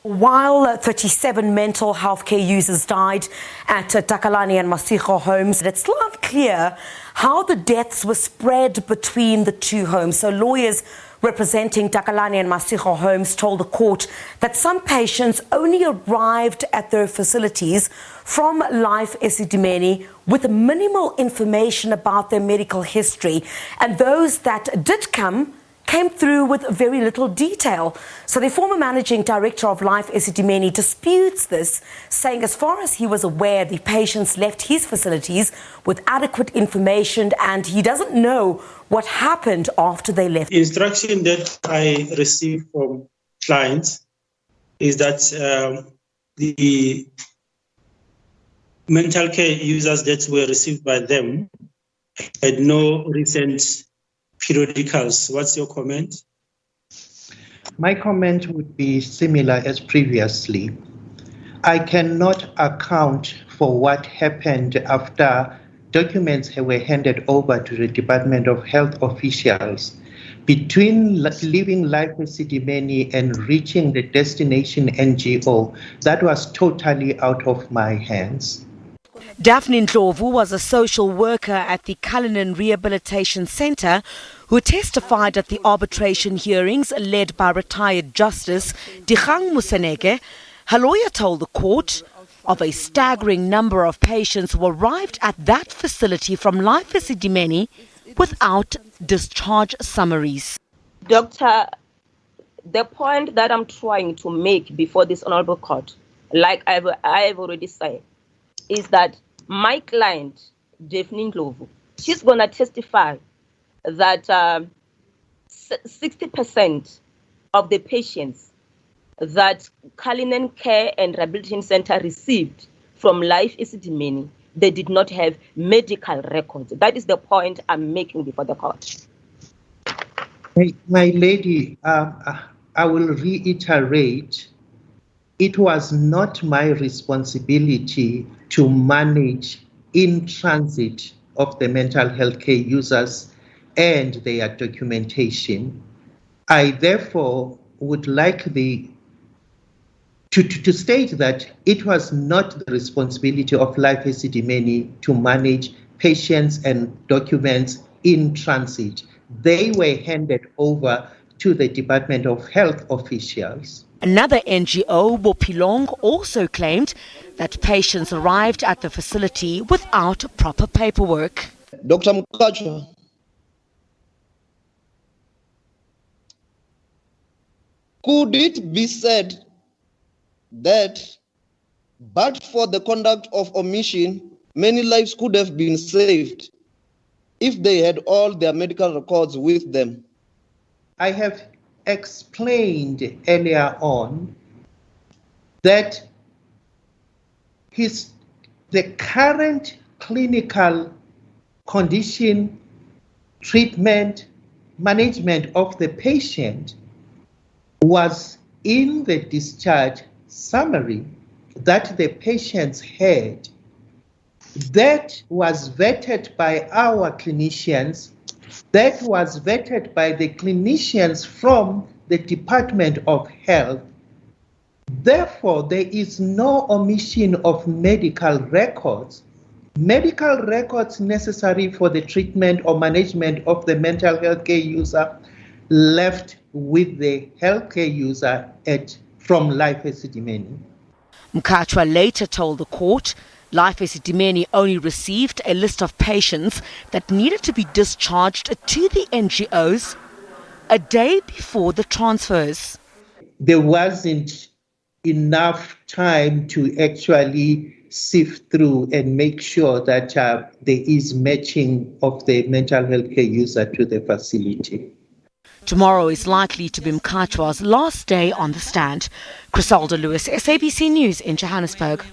While 37 mental health care users died at Takalani and Masego Homes, it's still unclear how the deaths were spread between the two homes. So lawyers representing Takalani and Masego Homes told the court that some patients only arrived at their facilities from Life Esidimeni with minimal information about their medical history, and those that did came through with very little detail. So the former managing director of Life Esidimeni disputes this, saying as far as he was aware, the patients left his facilities with adequate information and he doesn't know what happened after they left. The instruction that I received from clients is that the mental care users that were received by them had no recent periodicals. What's your comment? My comment would be similar as previously. I cannot account for what happened after documents were handed over to the Department of Health officials. Between leaving Life Esidimeni and reaching the destination NGO, that was totally out of my hands. Daphne Ndlovu was a social worker at the Takalani Rehabilitation Centre who testified at the arbitration hearings led by retired Justice Dehydration. Her lawyer told the court of a staggering number of patients who arrived at that facility from Life Esidimeni without discharge summaries. Doctor, the point that I'm trying to make before this honorable court, like I have already said, is that my client, Daphne Ndlovu, she's going to testify that 60% of the patients that Takalani Care and Rehabilitation Center received from Life Esidimeni, they did not have medical records. That is the point I'm making before the court. My lady, I will reiterate, it was not my responsibility to manage in transit of the mental health care users and their documentation. I therefore would like to state that it was not the responsibility of Life Esidimeni to manage patients and documents in transit. They were handed over to the Department of Health officials. Another NGO, Bopilong, also claimed that patients arrived at the facility without proper paperwork. Dr. Mukachwa, could it be said that but for the conduct of omission, many lives could have been saved if they had all their medical records with them? I have explained earlier on that the current clinical condition, treatment, management of the patient was in the discharge summary that the patients had. That was vetted by our clinicians. That was vetted by the clinicians from the Department of Health. Therefore, there is no omission of medical records. Medical records necessary for the treatment or management of the mental health care user left with the healthcare user from Life Esidimeni. Mkachwa later told the court Life Esidimeni only received a list of patients that needed to be discharged to the NGOs a day before the transfers. There wasn't enough time to actually sift through and make sure that there is matching of the mental health care user to the facility. Tomorrow is likely to be Mkachwa's last day on the stand. Crisalda Lewis, SABC News in Johannesburg.